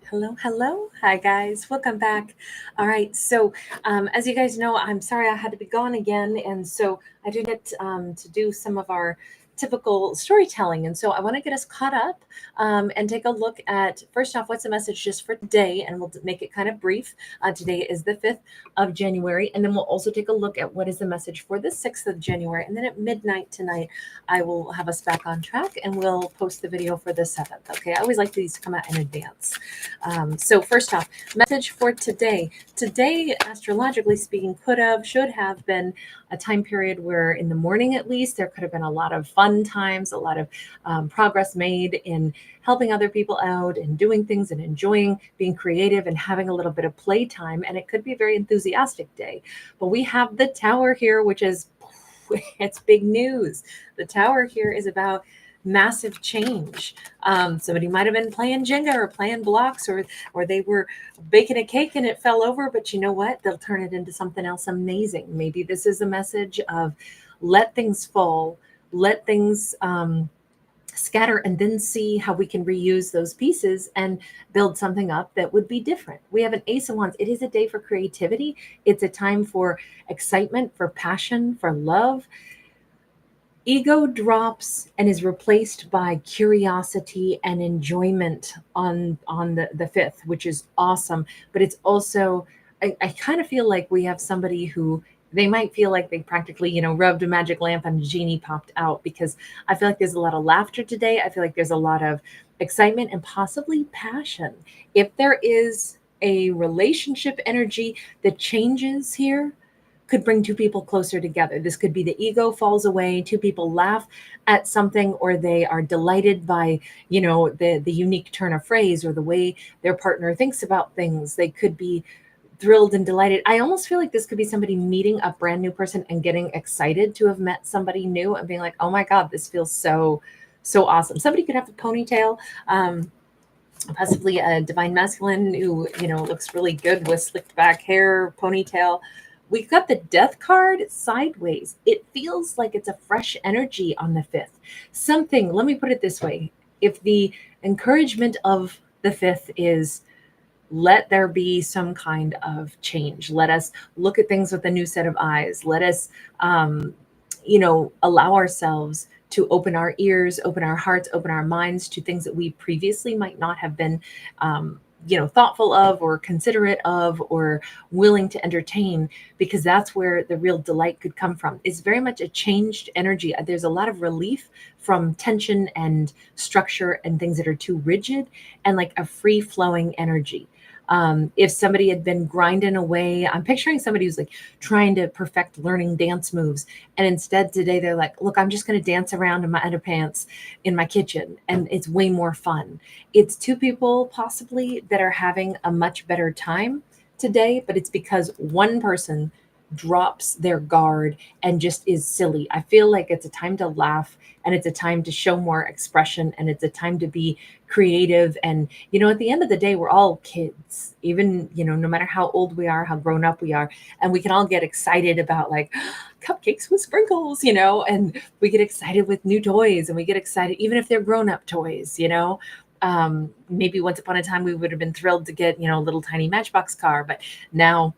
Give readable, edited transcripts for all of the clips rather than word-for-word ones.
Hello, hello. Hi, guys. Welcome back. All right. So, as you guys know, I'm sorry I had to be gone again. And so I do get to do some of our typical storytelling. And so I want to get us caught up and take a look at, first off, what's the message just for today? And we'll make it kind of brief. Today is the 5th of January. And then we'll also take a look at what is the message for the 6th of January. And then at midnight tonight, I will have us back on track and we'll post the video for the 7th. Okay. I always like these to come out in advance. So first off, message for today. Today, astrologically speaking, should have been a time period where in the morning at least, there could have been a lot of fun times, a lot of progress made in helping other people out and doing things and enjoying being creative and having a little bit of playtime. And it could be a very enthusiastic day. But we have the tower here, which is, it's big news. The tower here is about massive change. Somebody might have been playing Jenga or playing blocks, or they were baking a cake and it fell over. But you know what? They'll turn it into something else amazing. Maybe this is a message of let things fall, let things scatter, and then see how we can reuse those pieces and build something up that would be different. We have an Ace of Wands. It is a day for creativity. It's a time for excitement, for passion, for love. Ego drops and is replaced by curiosity and enjoyment on the 5th, which is awesome. But it's also, I kind of feel like we have somebody who they might feel like they practically, rubbed a magic lamp and a genie popped out, because I feel like there's a lot of laughter today. I feel like there's a lot of excitement and possibly passion. If there is a relationship energy that changes here, could bring two people closer together. This could be the ego falls away, two people laugh at something, or they are delighted by, the unique turn of phrase or the way their partner thinks about things. They could be thrilled and delighted. I almost feel like this could be somebody meeting a brand new person and getting excited to have met somebody new and being like, oh my God, this feels so awesome. Somebody could have a ponytail. Possibly a divine masculine who, looks really good with slicked back hair, ponytail. We got the death card sideways. It feels like it's a fresh energy on the 5th. Something, let me put it this way. If the encouragement of the 5th is let there be some kind of change, let us look at things with a new set of eyes, let us, allow ourselves to open our ears, open our hearts, open our minds to things that we previously might not have been thoughtful of or considerate of or willing to entertain, because that's where the real delight could come from. It's very much a changed energy. There's a lot of relief from tension and structure and things that are too rigid, and like a free flowing energy. If somebody had been grinding away, I'm picturing somebody who's like trying to perfect learning dance moves. And instead today they're like, look, I'm just going to dance around in my underpants in my kitchen. And it's way more fun. It's two people possibly that are having a much better time today, but it's because one person drops their guard and just is silly. I feel like it's a time to laugh, and it's a time to show more expression, and it's a time to be creative. And at the end of the day, we're all kids, even no matter how old we are, how grown up we are, and we can all get excited about like cupcakes with sprinkles, and we get excited with new toys, and we get excited even if they're grown up toys. Maybe once upon a time we would have been thrilled to get a little tiny Matchbox car, but now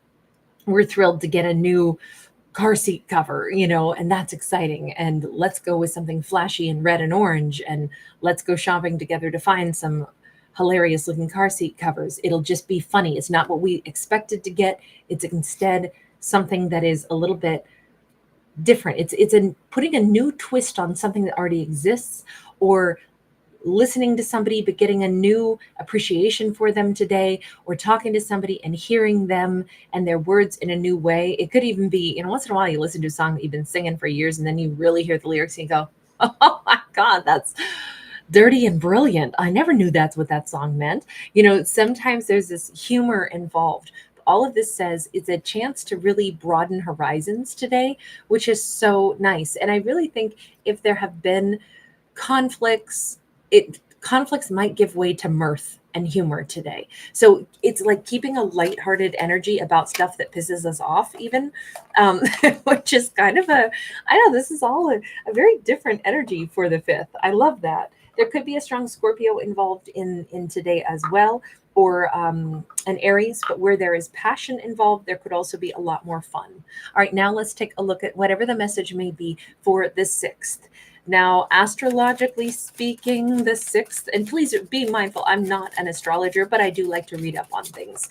we're thrilled to get a new car seat cover, and that's exciting. And let's go with something flashy and red and orange, and let's go shopping together to find some hilarious looking car seat covers. It'll just be funny. It's not what we expected to get. It's instead something that is a little bit different. It's putting a new twist on something that already exists, or listening to somebody but getting a new appreciation for them today, or talking to somebody and hearing them and their words in a new way. It could even be, once in a while you listen to a song that you've been singing for years, and then you really hear the lyrics and you go, oh my God, that's dirty and brilliant. I never knew that's what that song meant. Sometimes there's this humor involved. All of this says it's a chance to really broaden horizons today, which is so nice. And I really think if there have been conflicts, conflicts might give way to mirth and humor today. So it's like keeping a lighthearted energy about stuff that pisses us off, even, which is kind of I know this is all a very different energy for the 5th. I love that. There could be a strong Scorpio involved in today as well, or an Aries, but where there is passion involved, there could also be a lot more fun. All right, now let's take a look at whatever the message may be for the 6th. Now, astrologically speaking, the 6th, and please be mindful, I'm not an astrologer, but I do like to read up on things.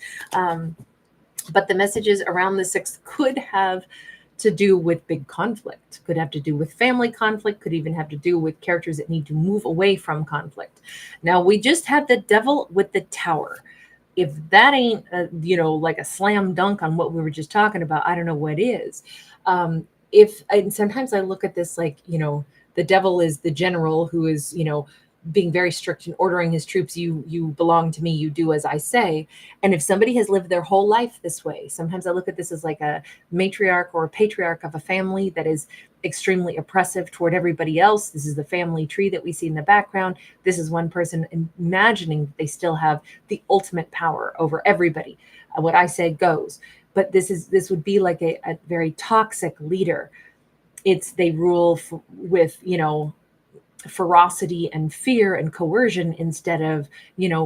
But the messages around the 6th could have to do with big conflict, could have to do with family conflict, could even have to do with characters that need to move away from conflict. Now, we just had the devil with the tower. If that ain't, like a slam dunk on what we were just talking about, I don't know what is. And sometimes I look at this like, the devil is the general who is, being very strict and ordering his troops. You belong to me, you do as I say. And if somebody has lived their whole life this way, sometimes I look at this as like a matriarch or a patriarch of a family that is extremely oppressive toward everybody else. This is the family tree that we see in the background. This is one person imagining they still have the ultimate power over everybody. What I say goes. But this would be like a very toxic leader. They rule with ferocity and fear and coercion instead of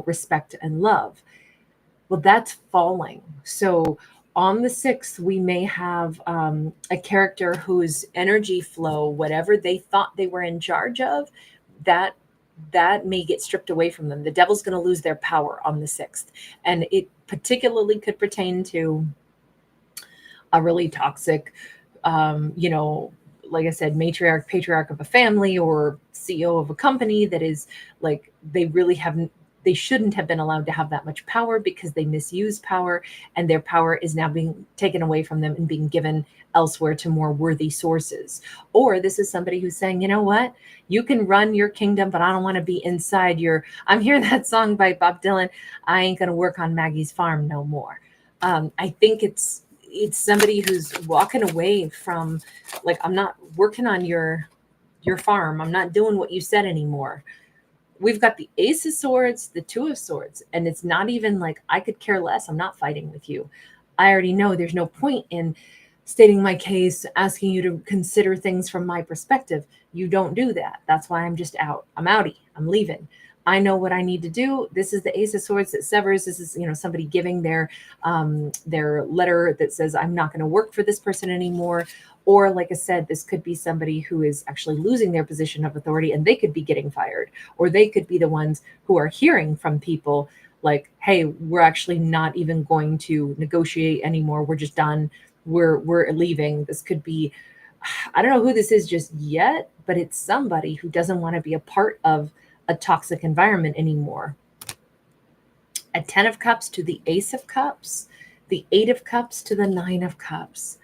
respect and love. Well, that's falling. So on the 6th, we may have a character whose energy flow, whatever they thought they were in charge of, that may get stripped away from them. The devil's going to lose their power on the 6th, and it particularly could pertain to a really toxic like I said, matriarch, patriarch of a family, or CEO of a company that is like, they shouldn't have been allowed to have that much power because they misuse power, and their power is now being taken away from them and being given elsewhere to more worthy sources. Or this is somebody who's saying, you know what, you can run your kingdom, but I don't want to be inside I'm hearing that song by Bob Dylan, I ain't going to work on Maggie's farm no more. I think it's somebody who's walking away from, like, I'm not working on your farm. I'm not doing what you said anymore. We've got the Ace of Swords, the Two of Swords, and it's not even like I could care less. I'm not fighting with you. I already know there's no point in stating my case, asking you to consider things from my perspective. You don't do that. That's why I'm just out. I'm outie. I'm leaving. I know what I need to do. This is the Ace of Swords that severs. This is, somebody giving their letter that says, I'm not going to work for this person anymore. Or like I said, this could be somebody who is actually losing their position of authority, and they could be getting fired, or they could be the ones who are hearing from people like, hey, we're actually not even going to negotiate anymore. We're just done. We're leaving. This could be, I don't know who this is just yet, but it's somebody who doesn't want to be a part of a toxic environment anymore. A 10 of Cups to the Ace of Cups, the 8 of Cups to the 9 of Cups.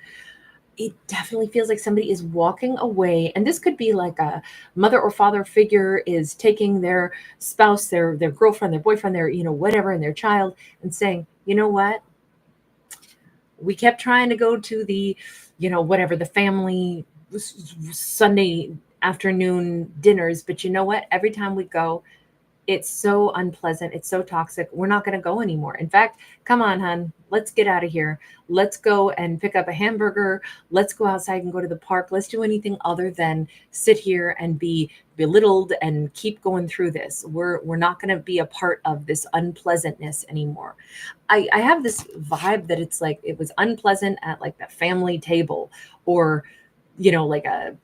It definitely feels like somebody is walking away, and this could be like a mother or father figure is taking their spouse, their girlfriend, their boyfriend, their whatever, and their child, and saying, you know what, we kept trying to go to the whatever, the family Sunday afternoon dinners, but you know what, every time we go, it's so unpleasant, it's so toxic, we're not going to go anymore. In fact, come on, hon, let's get out of here. Let's go and pick up a hamburger. Let's go outside and go to the park. Let's do anything other than sit here and be belittled and keep going through this. We're not going to be a part of this unpleasantness anymore. I have this vibe that it's like it was unpleasant at like the family table, or like a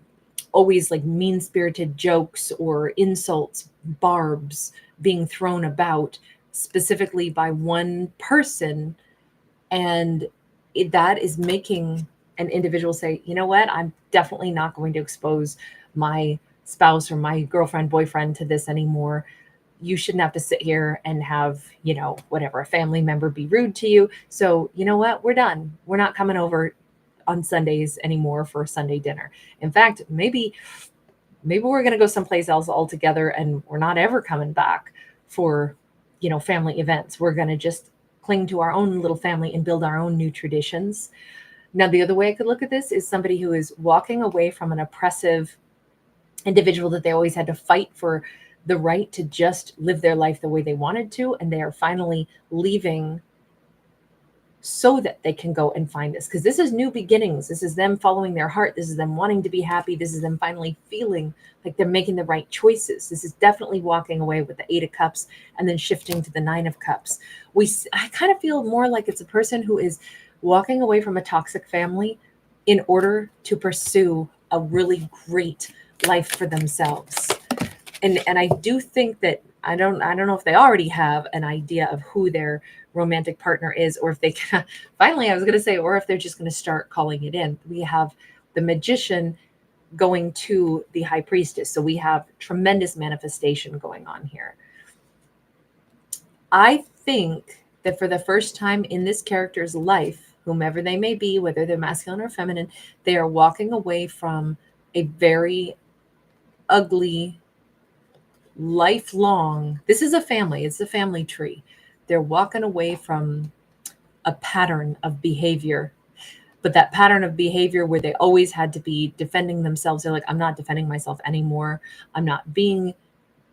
always like mean-spirited jokes or insults, barbs being thrown about specifically by one person. And that is making an individual say, you know what, I'm definitely not going to expose my spouse or my girlfriend, boyfriend to this anymore. You shouldn't have to sit here and have, whatever, a family member be rude to you. So you know what, we're done. We're not coming over on Sundays anymore for Sunday dinner. In fact, maybe we're going to go someplace else altogether, and we're not ever coming back for, family events. We're going to just cling to our own little family and build our own new traditions. Now, the other way I could look at this is somebody who is walking away from an oppressive individual that they always had to fight for the right to just live their life the way they wanted to, and they are finally leaving so that they can go and find this. Because this is new beginnings. This is them following their heart. This is them wanting to be happy. This is them finally feeling like they're making the right choices. This is definitely walking away with the 8 of Cups and then shifting to the 9 of Cups. I kind of feel more like it's a person who is walking away from a toxic family in order to pursue a really great life for themselves. And I do think that I don't know if they already have an idea of who their romantic partner is, or if they can finally, I was going to say, or if they're just going to start calling it in. We have the Magician going to the High Priestess. So we have tremendous manifestation going on here. I think that for the first time in this character's life, whomever they may be, whether they're masculine or feminine, they are walking away from a very ugly, lifelong, this is a family, it's a family tree. They're walking away from a pattern of behavior, but that pattern of behavior where they always had to be defending themselves. They're like, I'm not defending myself anymore. I'm not being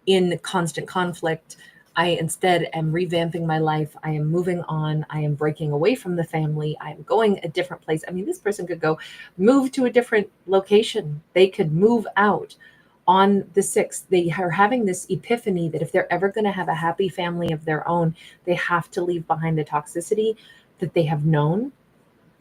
in constant conflict. I instead am revamping my life. I am moving on. I am breaking away from the family. I'm going a different place. I mean, this person could go move to a different location. They could move out. On the 6th, they are having this epiphany that if they're ever going to have a happy family of their own, they have to leave behind the toxicity that they have known.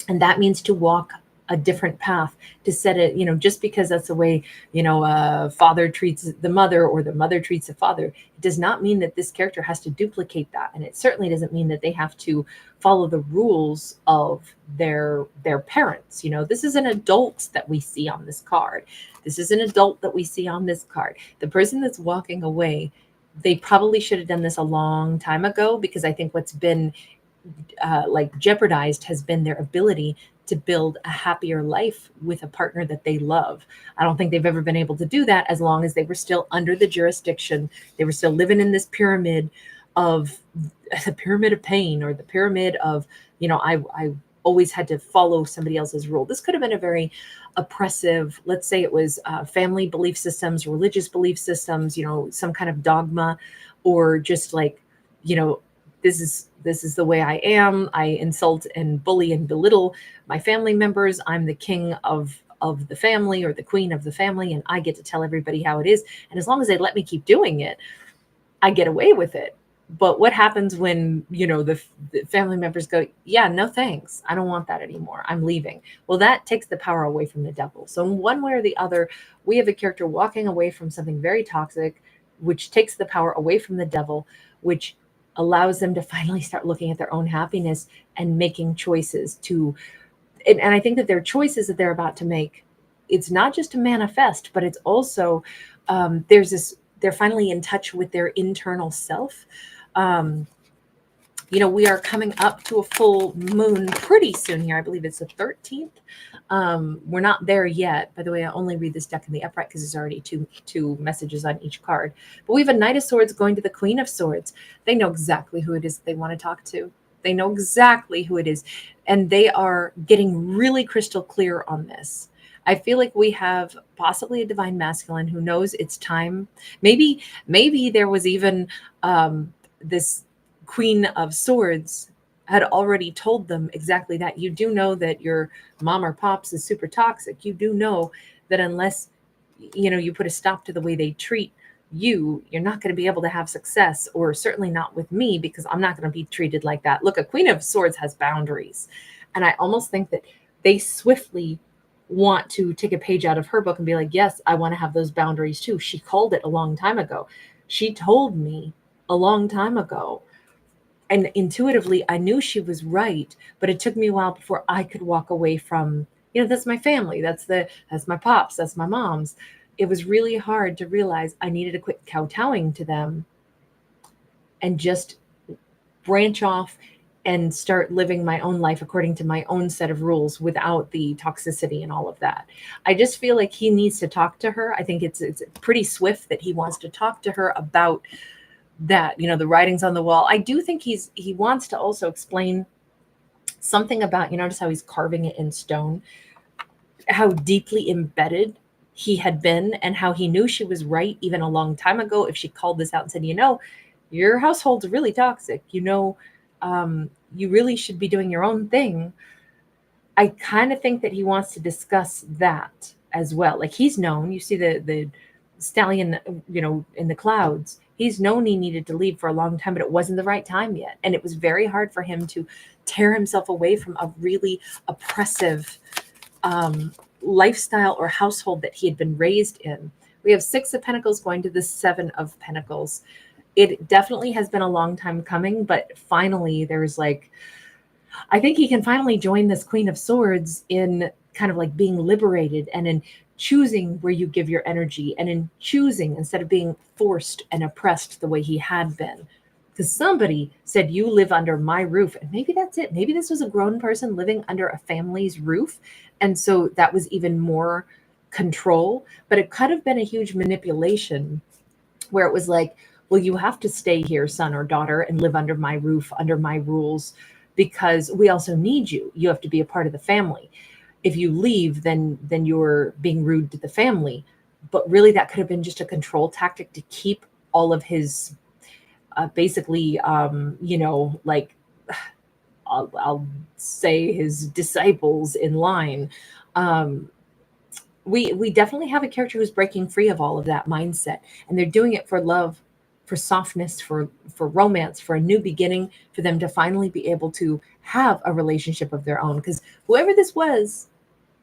And that means to walk a different path, to set it, just because that's the way, a father treats the mother or the mother treats the father, it does not mean that this character has to duplicate that. And it certainly doesn't mean that they have to follow the rules of their parents. This is an adult that we see on this card. This is an adult that we see on this card. The person that's walking away, they probably should have done this a long time ago, because I think what's been jeopardized has been their ability to build a happier life with a partner that they love. I don't think they've ever been able to do that as long as they were still under the jurisdiction. They were still living in this pyramid of the pyramid of pain, or the pyramid of, I always had to follow somebody else's rule. This could have been a very oppressive, let's say it was family belief systems, religious belief systems, some kind of dogma, or just like, this is the way I am. I insult and bully and belittle my family members. I'm the king of the family, or the queen of the family, and I get to tell everybody how it is. And as long as they let me keep doing it, I get away with it. But what happens when, the family members go, yeah, no thanks. I don't want that anymore. I'm leaving. Well, that takes the power away from the devil. So in one way or the other, we have a character walking away from something very toxic, which takes the power away from the devil, which allows them to finally start looking at their own happiness and making choices and I think that their choices that they're about to make, it's not just to manifest, but it's also, they're finally in touch with their internal self. We are coming up to a full moon pretty soon here. I believe it's the 13th. We're not there yet. By the way, I only read this deck in the upright because there's already two messages on each card. But we have a Knight of Swords going to the Queen of Swords. They know exactly who it is they want to talk to. They know exactly who it is. And they are getting really crystal clear on this. I feel like we have possibly a divine masculine who knows it's time. Maybe there was even this Queen of Swords had already told them exactly that. You do know that your mom or pops is super toxic. You do know that unless, you put a stop to the way they treat you, you're not going to be able to have success, or certainly not with me, because I'm not going to be treated like that. Look, a Queen of Swords has boundaries. And I almost think that they swiftly want to take a page out of her book and be like, yes, I want to have those boundaries too. She called it a long time ago. She told me a long time ago. And intuitively, I knew she was right, but it took me a while before I could walk away from, that's my family. That's my pops. That's my mom's. It was really hard to realize I needed to quit kowtowing to them and just branch off and start living my own life according to my own set of rules without the toxicity and all of that. I just feel like he needs to talk to her. I think it's pretty swift that he wants to talk to her about that, the writings on the wall. I do think he wants to also explain something about, notice how he's carving it in stone, how deeply embedded he had been, and how he knew she was right even a long time ago if she called this out and said, your household's really toxic. you really should be doing your own thing. I kind of think that he wants to discuss that as well. Like, he's known, you see the stallion, in the clouds. He's known he needed to leave for a long time, but it wasn't the right time yet. And it was very hard for him to tear himself away from a really oppressive lifestyle or household that he had been raised in. We have Six of Pentacles going to the Seven of Pentacles. It definitely has been a long time coming, but finally there's like, I think he can finally join this Queen of Swords in kind of like being liberated and in choosing where you give your energy and in choosing instead of being forced and oppressed the way he had been. Because somebody said, you live under my roof. And maybe that's it. Maybe this was a grown person living under a family's roof. And so that was even more control. But it could have been a huge manipulation where it was like, well, you have to stay here, son or daughter, and live under my roof, under my rules, because we also need you. You have to be a part of the family. If you leave, then you're being rude to the family. But really, that could have been just a control tactic to keep all of his basically, like, I'll say his disciples in line. We definitely have a character who's breaking free of all of that mindset, and they're doing it for love, for softness, for romance, for a new beginning, for them to finally be able to have a relationship of their own. Because whoever this was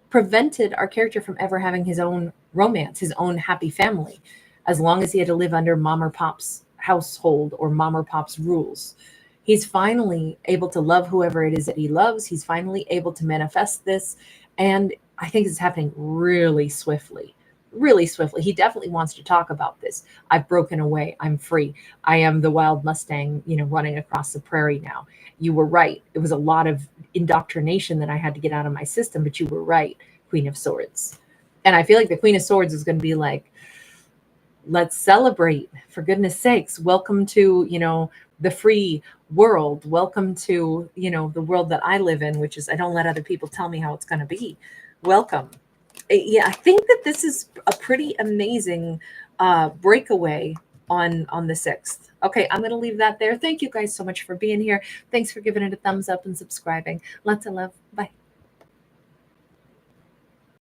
prevented our character from ever having his own romance, his own happy family, as long as he had to live under mom or pop's household or mom or pop's rules. He's finally able to love whoever it is that he loves. He's finally able to manifest this. And I think it's happening really swiftly, really swiftly. He definitely wants to talk about this. I've broken away. I'm free. I am the wild Mustang, running across the prairie now. You were right. It was a lot of indoctrination that I had to get out of my system, but you were right, Queen of Swords. And I feel like the Queen of Swords is going to be like, let's celebrate, for goodness sakes. Welcome to, the free world. Welcome to, the world that I live in, which is, I don't let other people tell me how it's going to be. Welcome. Yeah, I think that this is a pretty amazing breakaway on the 6th. Okay, I'm going to leave that there. Thank you guys so much for being here. Thanks for giving it a thumbs up and subscribing. Lots of love. Bye.